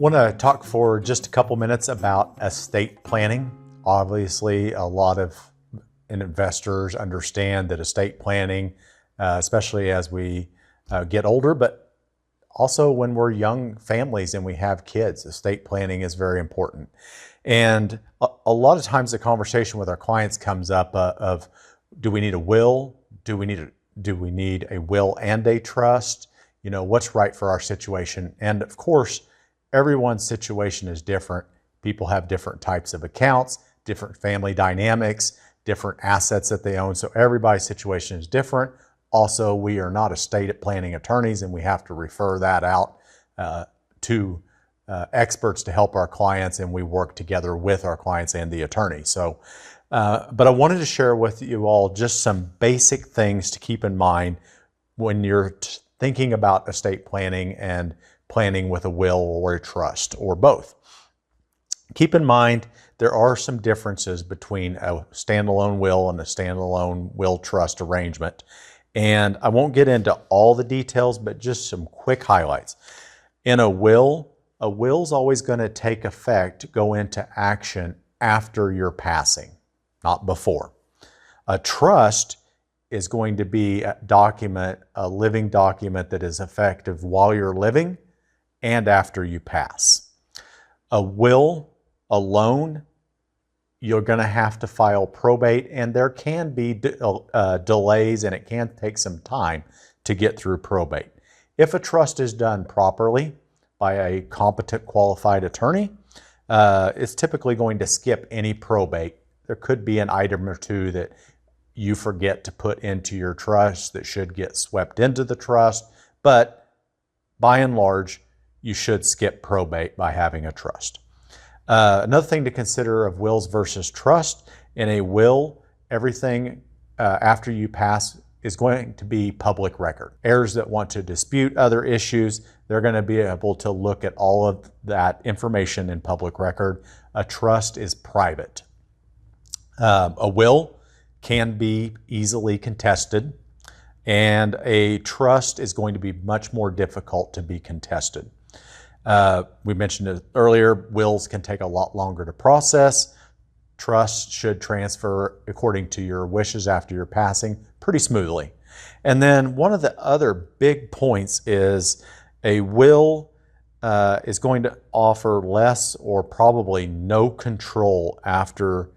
Want to talk for just a couple minutes about estate planning. Obviously, a lot of investors understand that estate planning, especially as we get older, but also when we're young families and we have kids, estate planning is very important. And a lot of times the conversation with our clients comes up of, do we need a will? Do we need a will and a trust? You know, what's right for our situation? And of course, everyone's situation is different. People have different types of accounts, different family dynamics, different assets that they own. So everybody's situation is different. Also, we are not estate planning attorneys, and we have to refer that out to experts to help our clients, and we work together with our clients and the attorney. So, but I wanted to share with you all just some basic things to keep in mind when you're thinking about estate planning and planning with a will or a trust or both. Keep in mind, there are some differences between a standalone will and a standalone will trust arrangement. And I won't get into all the details, but just some quick highlights. In a will's always going to take effect, go into action after your passing, not before. A trust is going to be a living document that is effective while you're living and after you pass. A will alone, you're going to have to file probate, and there can be delays, and it can take some time to get through probate. If a trust is done properly by a competent, qualified attorney, it's typically going to skip any probate. There could be an item or two that you forget to put into your trust that should get swept into the trust, but by and large, you should skip probate by having a trust. Another thing to consider of wills versus trust: in a will, everything after you pass is going to be public record. Heirs that want to dispute other issues, they're going to be able to look at all of that information in public record. A trust is private. A will can be easily contested, and a trust is going to be much more difficult to be contested. We mentioned it earlier, wills can take a lot longer to process. Trusts should transfer according to your wishes after your passing pretty smoothly. And then one of the other big points is a will is going to offer less or probably no control after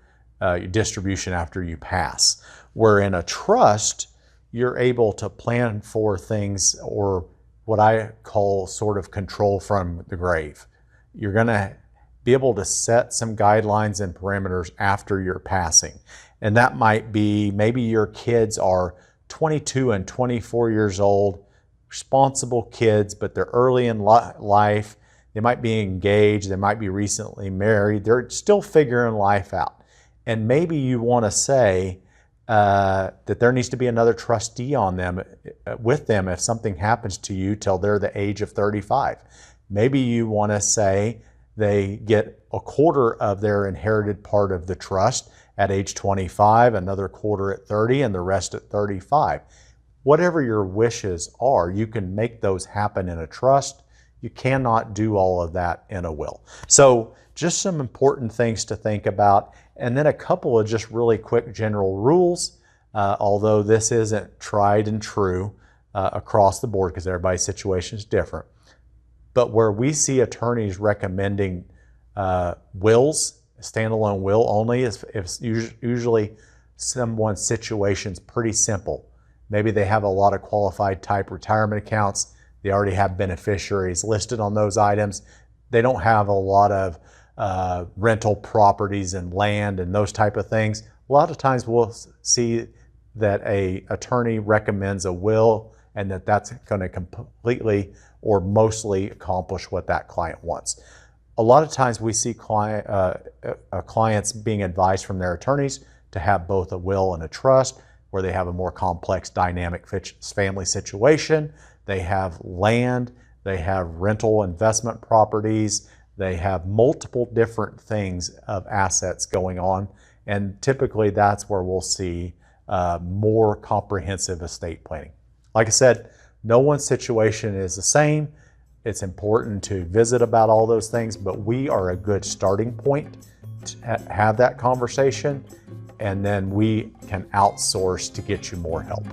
distribution after you pass. Where in a trust, you're able to plan for things, or what I call sort of control from the grave. You're going to be able to set some guidelines and parameters after your passing. And that might be, maybe your kids are 22 and 24 years old, responsible kids, but they're early in life. They might be engaged, they might be recently married, they're still figuring life out. And maybe you want to say that there needs to be another trustee on them, with them, if something happens to you till they're the age of 35. Maybe you want to say they get a quarter of their inherited part of the trust at age 25, another quarter at 30, and the rest at 35. Whatever your wishes are, you can make those happen in a trust. You cannot do all of that in a will. So just some important things to think about. And then a couple of just really quick general rules, although this isn't tried and true across the board because everybody's situation is different. But where we see attorneys recommending wills, a standalone will only, is if usually someone's situation's pretty simple. Maybe they have a lot of qualified type retirement accounts. They already have beneficiaries listed on those items. They don't have a lot of rental properties and land and those type of things. A lot of times we'll see that a attorney recommends a will, and that's going to completely or mostly accomplish what that client wants. A lot of times we see clients being advised from their attorneys to have both a will and a trust, where they have a more complex dynamic family situation. They have land, they have rental investment properties, they have multiple different things of assets going on, and typically that's where we'll see more comprehensive estate planning. Like I said, no one's situation is the same. It's important to visit about all those things, but we are a good starting point to have that conversation, and then we can outsource to get you more help.